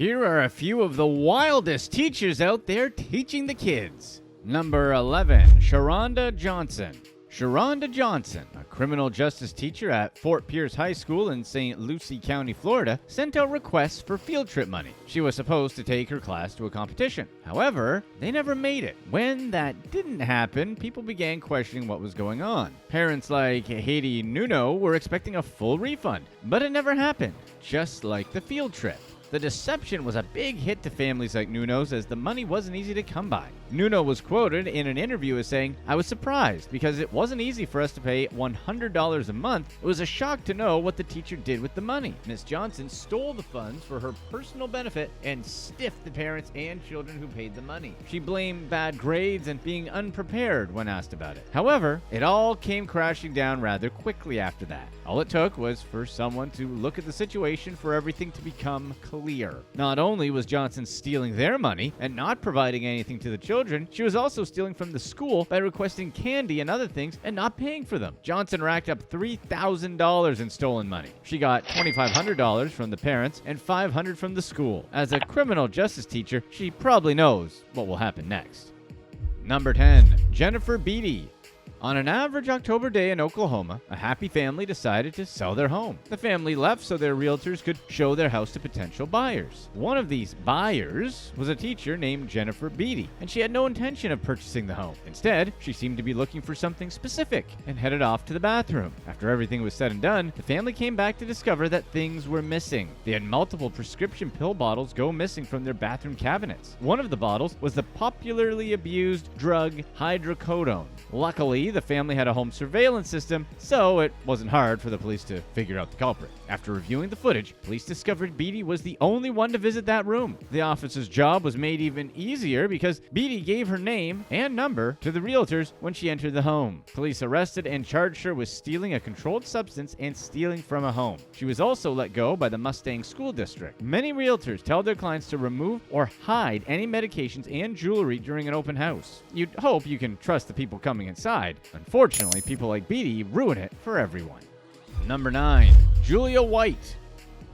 Here are a few of the wildest teachers out there teaching the kids. Number 11, Sharonda Johnson. Sharonda Johnson, a criminal justice teacher at Fort Pierce High School in St. Lucie County, Florida, sent out requests for field trip money. She was supposed to take her class to a competition. However, they never made it. When that didn't happen, people began questioning what was going on. Parents like Haiti Nuno were expecting a full refund, but it never happened, just like the field trip. The deception was a big hit to families like Nuno's, as the money wasn't easy to come by. Nuno was quoted in an interview as saying, "I was surprised because it wasn't easy for us to pay $100 a month. It was a shock to know what the teacher did with the money." Ms. Johnson stole the funds for her personal benefit and stiffed the parents and children who paid the money. She blamed bad grades and being unprepared when asked about it. However, it all came crashing down rather quickly after that. All it took was for someone to look at the situation for everything to become clear. Not only was Johnson stealing their money and not providing anything to the children, she was also stealing from the school by requesting candy and other things and not paying for them. Johnson racked up $3,000 in stolen money. She got $2,500 from the parents and $500 from the school. As a criminal justice teacher, she probably knows what will happen next. Number 10, Jennifer Beaty. On an average October day in Oklahoma, a happy family decided to sell their home. The family left so their realtors could show their house to potential buyers. One of these buyers was a teacher named Jennifer Beaty, and she had no intention of purchasing the home. Instead, she seemed to be looking for something specific and headed off to the bathroom. After everything was said and done, the family came back to discover that things were missing. They had multiple prescription pill bottles go missing from their bathroom cabinets. One of the bottles was the popularly abused drug hydrocodone. Luckily, the family had a home surveillance system, so it wasn't hard for the police to figure out the culprit. After reviewing the footage, police discovered Beaty was the only one to visit that room. The officer's job was made even easier because Beaty gave her name and number to the realtors when she entered the home. Police arrested and charged her with stealing a controlled substance and stealing from a home. She was also let go by the Mustang School District. Many realtors tell their clients to remove or hide any medications and jewelry during an open house. You'd hope you can trust the people coming inside. Unfortunately, people like Beaty ruin it for everyone. Number 9, Julia White.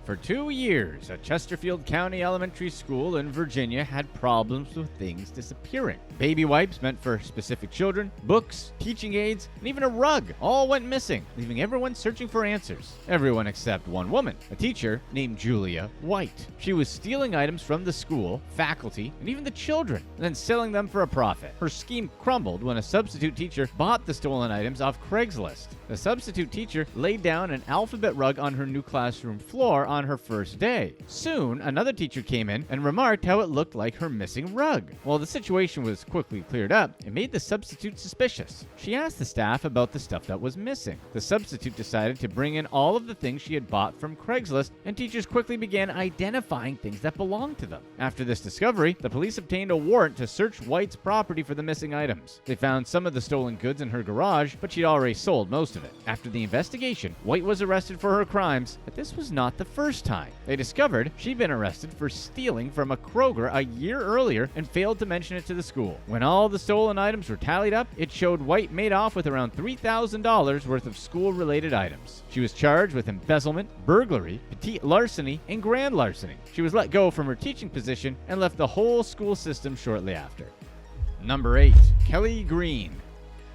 For 2 years, a Chesterfield County elementary school in Virginia had problems with things disappearing. Baby wipes meant for specific children, books, teaching aids, and even a rug all went missing, leaving everyone searching for answers. Everyone except one woman, a teacher named Julia White. She was stealing items from the school, faculty, and even the children, and then selling them for a profit. Her scheme crumbled when a substitute teacher bought the stolen items off Craigslist. The substitute teacher laid down an alphabet rug on her new classroom floor on her first day. Soon, another teacher came in and remarked how it looked like her missing rug. While the situation was quickly cleared up, it made the substitute suspicious. She asked the staff about the stuff that was missing. The substitute decided to bring in all of the things she had bought from Craigslist, and teachers quickly began identifying things that belonged to them. After this discovery, the police obtained a warrant to search White's property for the missing items. They found some of the stolen goods in her garage, but she'd already sold most of it. After the investigation, White was arrested for her crimes, but this was not the first time. They discovered she'd been arrested for stealing from a Kroger a year earlier and failed to mention it to the school. When all the stolen items were tallied up, it showed White made off with around $3,000 worth of school-related items. She was charged with embezzlement, burglary, petite larceny, and grand larceny. She was let go from her teaching position and left the whole school system shortly after. Number 8, Kelly Greene.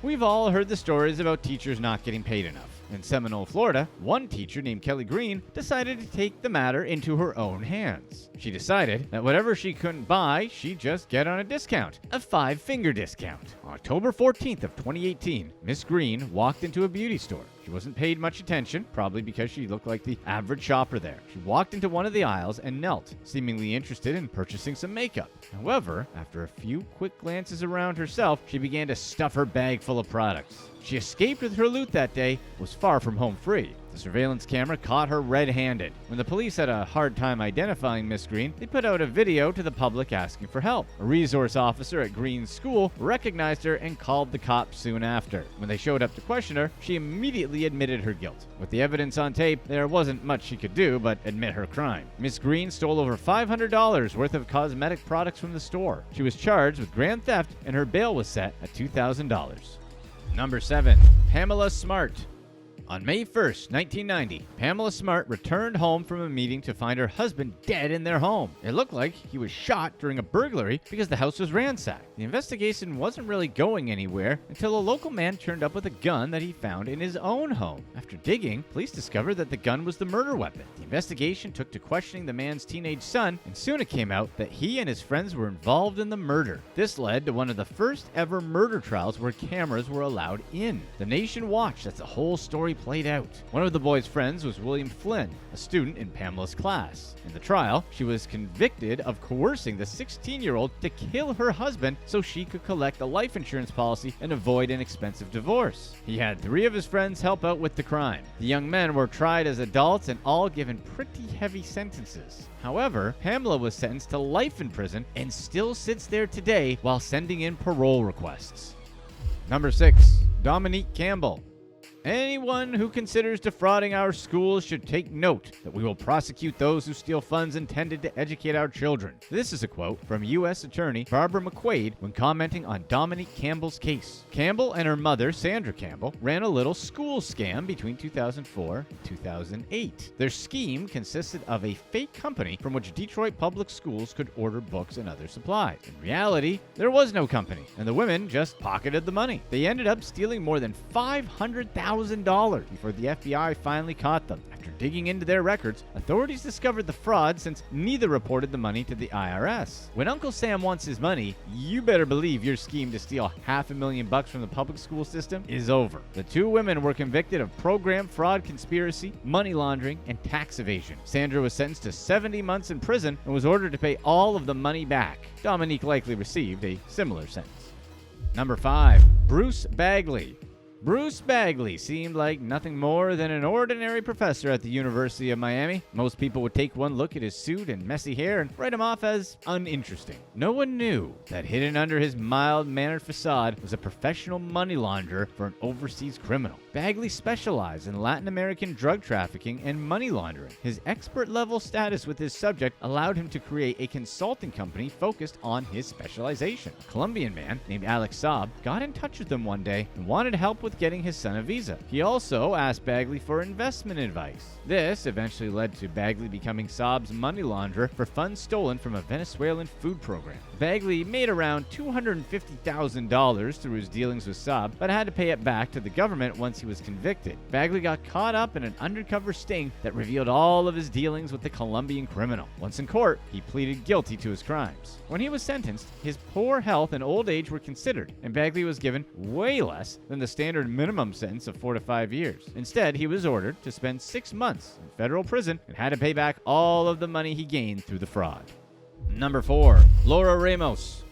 We've all heard the stories about teachers not getting paid enough. In Seminole, Florida, one teacher named Kelly Greene decided to take the matter into her own hands. She decided that whatever she couldn't buy, she'd just get on a discount, a 5-finger discount. On October 14th of 2018, Miss Greene walked into a beauty store. She wasn't paid much attention, probably because she looked like the average shopper there. She walked into one of the aisles and knelt, seemingly interested in purchasing some makeup. However, after a few quick glances around herself, she began to stuff her bag full of products. She escaped with her loot that day, was far from home free. The surveillance camera caught her red-handed. When the police had a hard time identifying Miss Greene, they put out a video to the public asking for help. A resource officer at Greene's school recognized her and called the cops soon after. When they showed up to question her, she immediately admitted her guilt. With the evidence on tape, there wasn't much she could do but admit her crime. Miss Greene stole over $500 worth of cosmetic products from the store. She was charged with grand theft and her bail was set at $2,000. Number 7, Pamela Smart. On May 1st, 1990, Pamela Smart returned home from a meeting to find her husband dead in their home. It looked like he was shot during a burglary because the house was ransacked. The investigation wasn't really going anywhere until a local man turned up with a gun that he found in his own home. After digging, police discovered that the gun was the murder weapon. The investigation took to questioning the man's teenage son, and soon it came out that he and his friends were involved in the murder. This led to one of the first ever murder trials where cameras were allowed in. The nation watched as the whole story played out. One of the boy's friends was William Flynn, a student in Pamela's class. In the trial, she was convicted of coercing the 16-year-old to kill her husband so she could collect a life insurance policy and avoid an expensive divorce. He had 3 of his friends help out with the crime. The young men were tried as adults and all given pretty heavy sentences. However, Pamela was sentenced to life in prison and still sits there today while sending in parole requests. Number 6. Dominique Campbell. Anyone who considers defrauding our schools should take note that we will prosecute those who steal funds intended to educate our children. This is a quote from U.S. Attorney Barbara McQuaid when commenting on Dominique Campbell's case. Campbell and her mother, Sandra Campbell, ran a little school scam between 2004 and 2008. Their scheme consisted of a fake company from which Detroit public schools could order books and other supplies. In reality, there was no company, and the women just pocketed the money. They ended up stealing more than $500,000 before the FBI finally caught them. After digging into their records, authorities discovered the fraud since neither reported the money to the IRS. When Uncle Sam wants his money, you better believe your scheme to steal $500,000 from the public school system is over. The 2 women were convicted of program fraud conspiracy, money laundering, and tax evasion. Sandra was sentenced to 70 months in prison and was ordered to pay all of the money back. Dominique likely received a similar sentence. Number 5. Bruce Bagley. Bruce Bagley seemed like nothing more than an ordinary professor at the University of Miami. Most people would take one look at his suit and messy hair and write him off as uninteresting. No one knew that hidden under his mild-mannered facade was a professional money launderer for an overseas criminal. Bagley specialized in Latin American drug trafficking and money laundering. His expert-level status with his subject allowed him to create a consulting company focused on his specialization. A Colombian man named Alex Saab got in touch with him one day and wanted help with getting his son a visa. He also asked Bagley for investment advice. This eventually led to Bagley becoming Saab's money launderer for funds stolen from a Venezuelan food program. Bagley made around $250,000 through his dealings with Saab, but had to pay it back to the government once he was convicted. Bagley got caught up in an undercover sting that revealed all of his dealings with the Colombian criminal. Once in court, he pleaded guilty to his crimes. When he was sentenced, his poor health and old age were considered, and Bagley was given way less than the standard minimum sentence of 4 to 5 years. Instead, he was ordered to spend 6 months in federal prison and had to pay back all of the money he gained through the fraud. Number 4. Laura Ramos.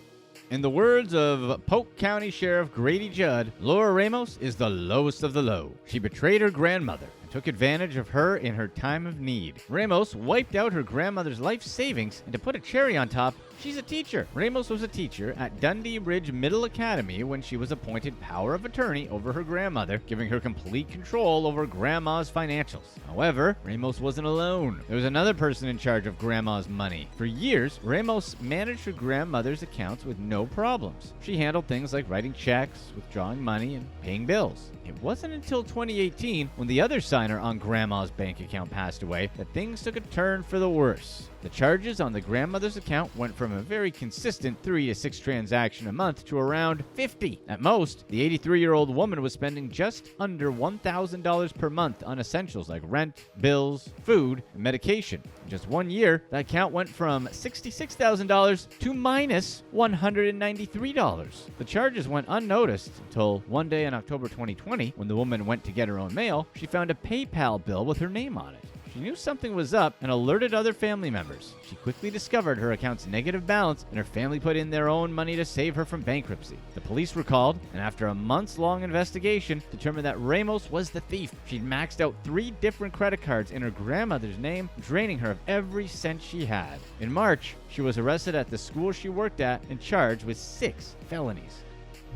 In the words of Polk County Sheriff Grady Judd, Laura Ramos is the lowest of the low. She betrayed her grandmother and took advantage of her in her time of need. Ramos wiped out her grandmother's life savings, and to put a cherry on top, she's a teacher. Ramos was a teacher at Dundee Ridge Middle Academy when she was appointed power of attorney over her grandmother, giving her complete control over Grandma's financials. However, Ramos wasn't alone. There was another person in charge of Grandma's money. For years, Ramos managed her grandmother's accounts with no problems. She handled things like writing checks, withdrawing money, and paying bills. It wasn't until 2018, when the other signer on Grandma's bank account passed away, that things took a turn for the worse. The charges on the grandmother's account went from a very consistent 3 to 6 transactions a month to around 50. At most, the 83-year-old woman was spending just under $1,000 per month on essentials like rent, bills, food, and medication. In just 1 year, that account went from $66,000 to minus $193. The charges went unnoticed until one day in October 2020, when the woman went to get her own mail, she found a PayPal bill with her name on it. She knew something was up and alerted other family members. She quickly discovered her account's negative balance, and her family put in their own money to save her from bankruptcy. The police were called, and after a months-long investigation, determined that Ramos was the thief. She'd maxed out 3 different credit cards in her grandmother's name, draining her of every cent she had. In March, she was arrested at the school she worked at and charged with 6 felonies.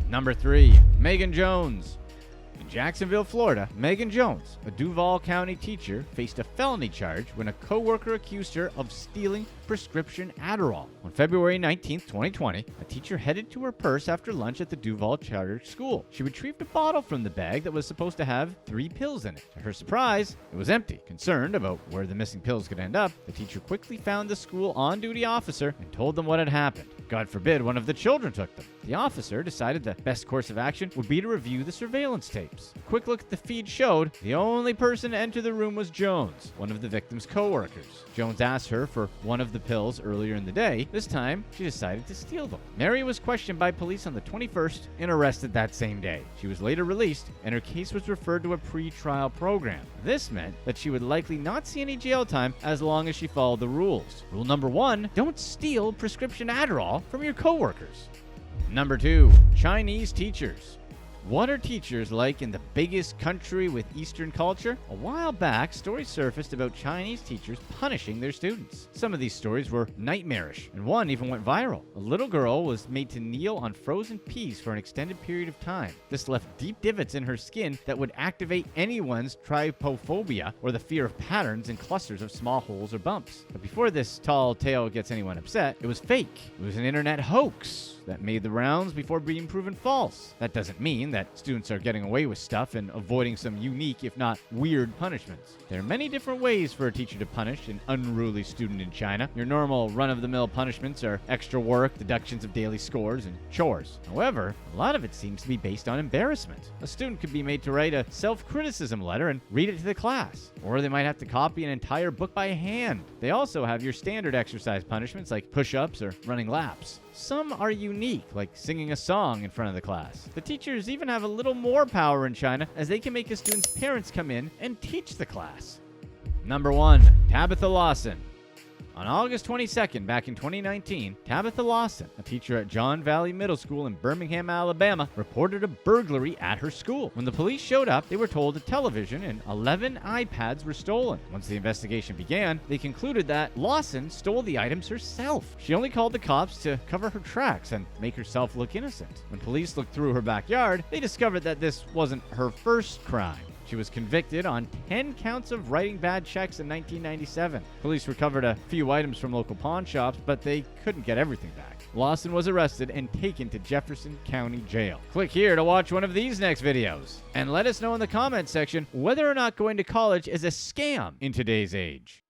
Number 3. Megan Jones. In Jacksonville, Florida, Megan Jones, a Duval County teacher, faced a felony charge when a coworker accused her of stealing prescription Adderall. On February 19, 2020, a teacher headed to her purse after lunch at the Duval Charter School. She retrieved a bottle from the bag that was supposed to have 3 pills in it. To her surprise, it was empty. Concerned about where the missing pills could end up, the teacher quickly found the school on-duty officer and told them what had happened. God forbid one of the children took them. The officer decided the best course of action would be to review the surveillance tapes. A quick look at the feed showed the only person to enter the room was Jones, one of the victim's co-workers. Jones asked her for one of the pills earlier in the day. This time, she decided to steal them. Mary was questioned by police on the 21st and arrested that same day. She was later released, and her case was referred to a pre-trial program. This meant that she would likely not see any jail time as long as she followed the rules. Rule number 1, don't steal prescription Adderall from your coworkers. Number 2, Chinese teachers. What are teachers like in the biggest country with Eastern culture? A while back, stories surfaced about Chinese teachers punishing their students. Some of these stories were nightmarish, and one even went viral. A little girl was made to kneel on frozen peas for an extended period of time. This left deep divots in her skin that would activate anyone's trypophobia, or the fear of patterns and clusters of small holes or bumps. But before this tall tale gets anyone upset, it was fake. It was an internet hoax that made the rounds before being proven false. That doesn't mean that students are getting away with stuff and avoiding some unique, if not weird, punishments. There are many different ways for a teacher to punish an unruly student in China. Your normal run-of-the-mill punishments are extra work, deductions of daily scores, and chores. However, a lot of it seems to be based on embarrassment. A student could be made to write a self-criticism letter and read it to the class, or they might have to copy an entire book by hand. They also have your standard exercise punishments like push-ups or running laps. Some are unique, like singing a song in front of the class. The teachers even have a little more power in China, as they can make a student's parents come in and teach the class. Number 1, Tabitha Lawson. On August 22nd, back in 2019, Tabitha Lawson, a teacher at John Valley Middle School in Birmingham, Alabama, reported a burglary at her school. When the police showed up, they were told a television and 11 iPads were stolen. Once the investigation began, they concluded that Lawson stole the items herself. She only called the cops to cover her tracks and make herself look innocent. When police looked through her backyard, they discovered that this wasn't her first crime. She was convicted on 10 counts of writing bad checks in 1997. Police recovered a few items from local pawn shops, but they couldn't get everything back. Lawson was arrested and taken to Jefferson County Jail. Click here to watch one of these next videos. And let us know in the comments section whether or not going to college is a scam in today's age.